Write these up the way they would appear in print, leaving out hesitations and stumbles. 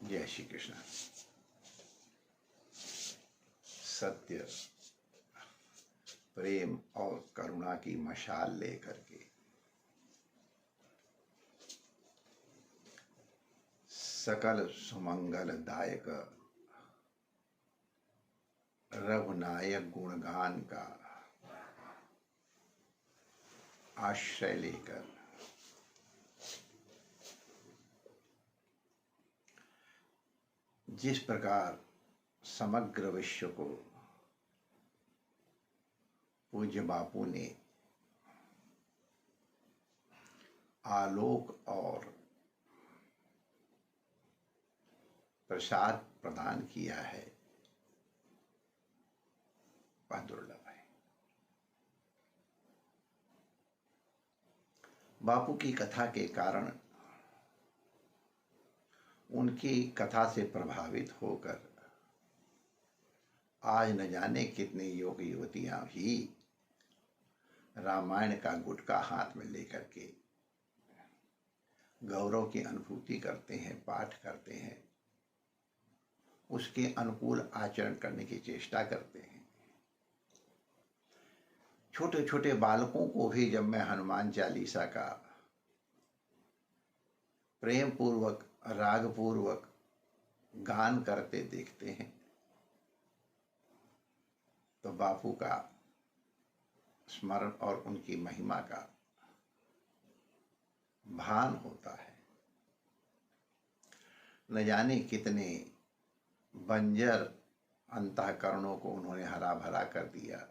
जय श्री कृष्ण। सत्य, प्रेम और करुणा की मशाल लेकर के सकल सुमंगलदायक रघुनायक गुणगान का आश्रय लेकर जिस प्रकार समग्र विश्व को पूज्य बापू ने आलोक और प्रसाद प्रदान किया है, वह दुर्लभ है। बापू की कथा के कारण, उनकी कथा से प्रभावित होकर आज न जाने कितने युवक युवतियां भी रामायण का गुटका हाथ में लेकर के गौरव की अनुभूति करते हैं, पाठ करते हैं, उसके अनुकूल आचरण करने की चेष्टा करते हैं। छोटे छोटे बालकों को भी जब मैं हनुमान चालीसा का प्रेम पूर्वक, राग पूर्वक गान करते देखते हैं तो बापू का स्मरण और उनकी महिमा का भान होता है। न जाने कितने बंजर अंतःकरणों को उन्होंने हरा भरा कर दिया,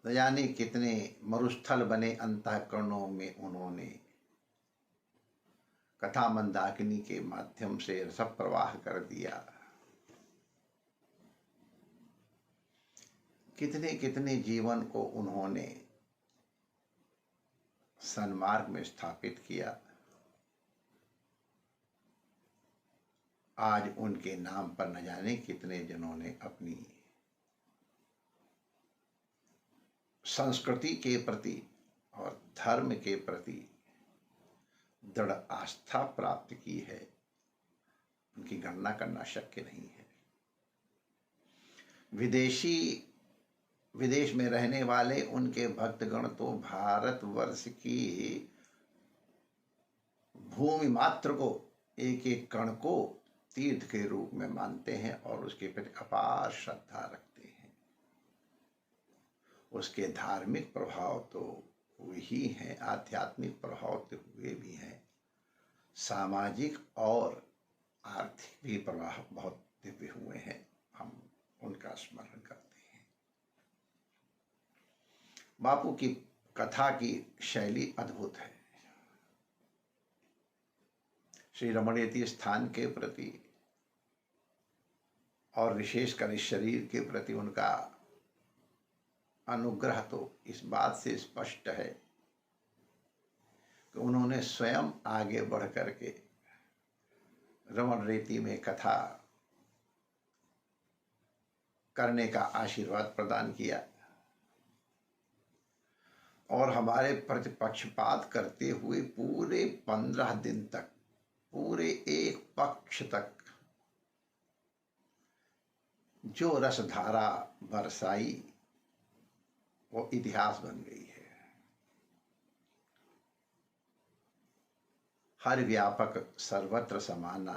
न जाने कितने मरुस्थल बने अंतःकरणों में उन्होंने कथा मंदाकिनी के माध्यम से रस प्रवाह कर दिया। कितने कितने जीवन को उन्होंने सन्मार्ग में स्थापित किया। आज उनके नाम पर न जाने कितने जनों ने अपनी संस्कृति के प्रति और धर्म के प्रति दृढ़ आस्था प्राप्त की है, उनकी गणना करना शक्य नहीं है। विदेश में रहने वाले उनके भक्तगण तो भारतवर्ष की भूमि मात्र को, एक एक कण को तीर्थ के रूप में मानते हैं और उसके प्रति अपार श्रद्धा रखते हैं। उसके धार्मिक प्रभाव तो हुए ही हैं, आध्यात्मिक प्रभाव तो हुए भी हैं, सामाजिक और आर्थिक भी प्रभाव बहुत दिव्य हुए हैं। हम उनका स्मरण करते हैं। बापू की कथा की शैली अद्भुत है। श्री रमणीयती स्थान के प्रति और विशेषकर इस शरीर के प्रति उनका अनुग्रह तो इस बात से स्पष्ट है कि उन्होंने स्वयं आगे बढ़ करके रमण रेती में कथा करने का आशीर्वाद प्रदान किया और हमारे प्रतिपक्षपात करते हुए पूरे 15 दिन तक, पूरे एक पक्ष तक जो रसधारा बरसाई वो इतिहास बन गई है। हर व्यापक सर्वत्र समाना,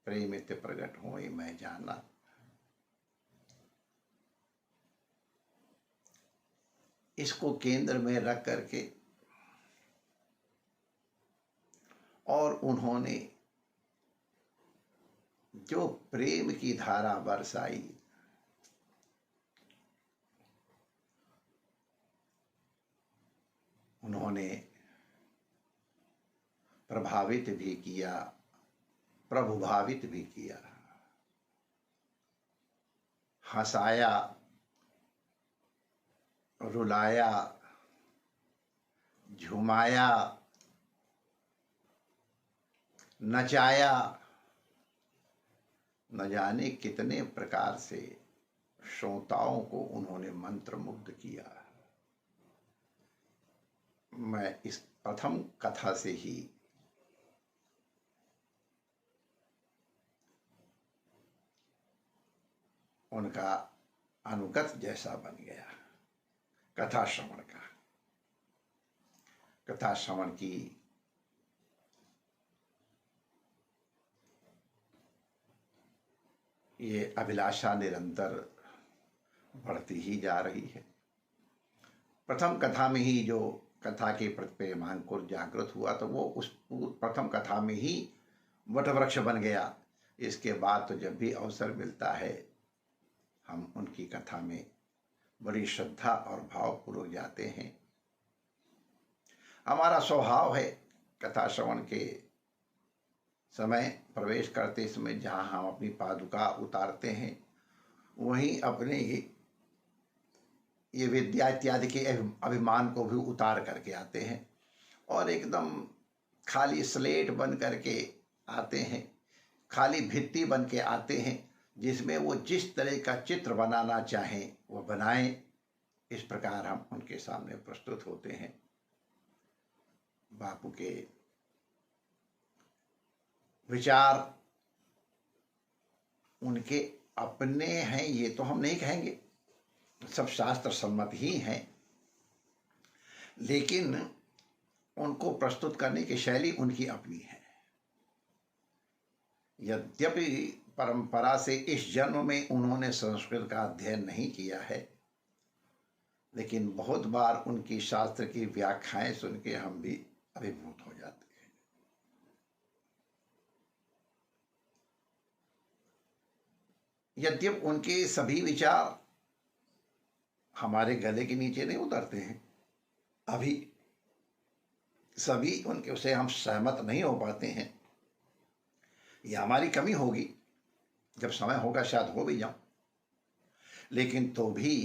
प्रेमित प्रगट होए मैं जाना। इसको केंद्र में रख करके और उन्होंने जो प्रेम की धारा बरसाई, उन्होंने प्रभावित भी किया, प्रभुभावित भी किया, हंसाया, रुलाया, झुमाया, नचाया, न जाने कितने प्रकार से श्रोताओं को उन्होंने मंत्रमुग्ध किया। मैं इस प्रथम कथा से ही उनका अनुगत जैसा बन गया। कथा श्रवण का, कथा श्रवण की ये अभिलाषा निरंतर बढ़ती ही जा रही है। प्रथम कथा में ही जो कथा के प्रति प्रेमांकुर जागृत हुआ तो वो उस प्रथम कथा में ही वटवृक्ष बन गया। इसके बाद तो जब भी अवसर मिलता है हम उनकी कथा में बड़ी श्रद्धा और भावपूर्वक जाते हैं। हमारा स्वभाव है कथा श्रवण के समय, प्रवेश करते समय जहाँ हम अपनी पादुका उतारते हैं वहीं अपने ये विद्या इत्यादि के अभिमान को भी उतार करके आते हैं और एकदम खाली स्लेट बन करके आते हैं, खाली भित्ति बन के आते हैं जिसमें वो जिस तरह का चित्र बनाना चाहें वो बनाएं। इस प्रकार हम उनके सामने प्रस्तुत होते हैं। बापू के विचार उनके अपने हैं ये तो हम नहीं कहेंगे, सब शास्त्र सम्मत ही हैं, लेकिन उनको प्रस्तुत करने की शैली उनकी अपनी है। यद्यपि परंपरा से इस जन्म में उन्होंने संस्कृत का अध्ययन नहीं किया है, लेकिन बहुत बार उनकी शास्त्र की व्याख्याएं सुन के हम भी अभिभूत हो जाते हैं। यद्यपि उनके सभी विचार हमारे गले के नीचे नहीं उतरते हैं, अभी सभी उनके से हम सहमत नहीं हो पाते हैं। ये हमारी कमी होगी, जब समय होगा शायद हो भी जाऊं, लेकिन तो भी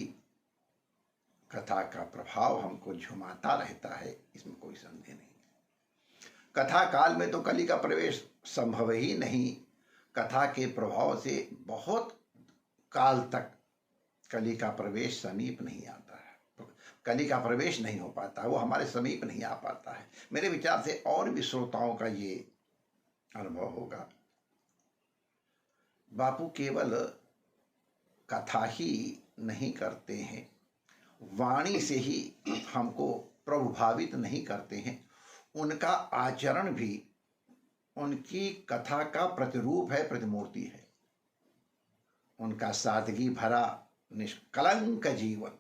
कथा का प्रभाव हमको झुमाता रहता है, इसमें कोई संदेह नहीं। कथा काल में तो कली का प्रवेश संभव ही नहीं। कथा के प्रभाव से बहुत काल तक कली का प्रवेश समीप नहीं आता है, कली का प्रवेश नहीं हो पाता, वो हमारे समीप नहीं आ पाता है। मेरे विचार से और भी श्रोताओं का ये अनुभव होगा। बापू केवल कथा ही नहीं करते हैं, वाणी से ही हमको प्रभावित नहीं करते हैं, उनका आचरण भी उनकी कथा का प्रतिरूप है, प्रतिमूर्ति है। उनका सादगी भरा निष्कलंक जीवन,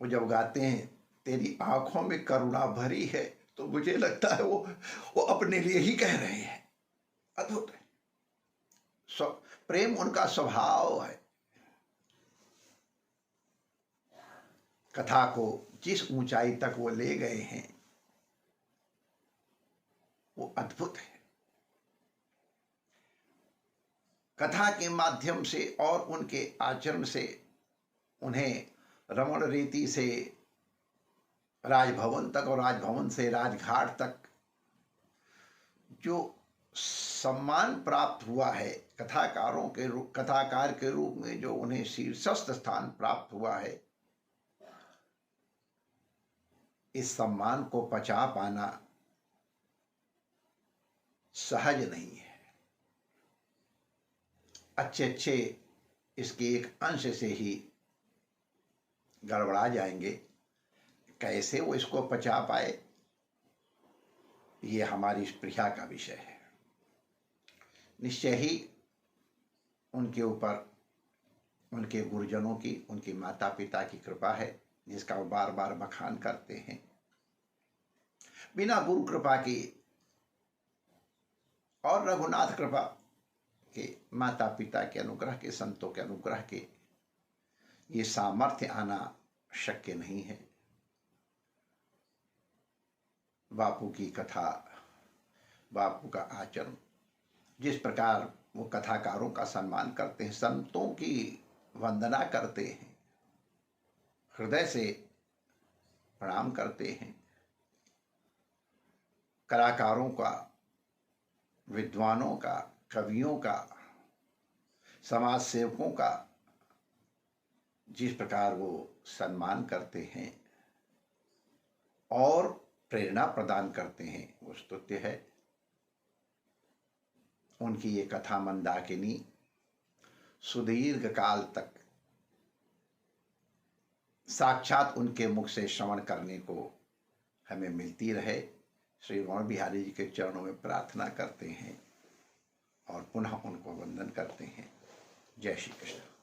वो जब गाते हैं तेरी आंखों में करुणा भरी है, तो मुझे लगता है वो अपने लिए ही कह रहे हैं। अद्भुत है, प्रेम उनका स्वभाव है। कथा को जिस ऊंचाई तक वो ले गए हैं वो अद्भुत है। कथा के माध्यम से और उनके आचरण से उन्हें रमण रीति से राजभवन तक और राजभवन से राजघाट तक जो सम्मान प्राप्त हुआ है, कथाकार के रूप में जो उन्हें शीर्षस्थ स्थान प्राप्त हुआ है, इस सम्मान को पचा पाना सहज नहीं है। अच्छे इसके एक अंश से ही गड़बड़ा जाएंगे, कैसे वो इसको पचा पाए, ये हमारी स्पृहा का विषय है। निश्चय ही उनके ऊपर उनके गुरुजनों की, उनके माता पिता की कृपा है, जिसका वो बार बार बखान करते हैं। बिना गुरु कृपा की और रघुनाथ कृपा के, माता पिता के अनुग्रह के, संतों के अनुग्रह के, ये सामर्थ्य आना शक्य नहीं है। बापू की कथा, बापू का आचरण, जिस प्रकार वो कथाकारों का सम्मान करते हैं, संतों की वंदना करते हैं, हृदय से प्रणाम करते हैं, कलाकारों का, विद्वानों का, कवियों का, समाज सेवकों का जिस प्रकार वो सम्मान करते हैं, और प्रेरणा प्रदान करते हैं वो स्तुत्य है। उनकी ये कथा मंदाकिनी सुदीर्घ काल तक साक्षात उनके मुख से श्रवण करने को हमें मिलती रहे। श्री रमण बिहारी जी के चरणों में प्रार्थना करते हैं और पुनः उनको वंदन करते हैं। जय श्री कृष्ण।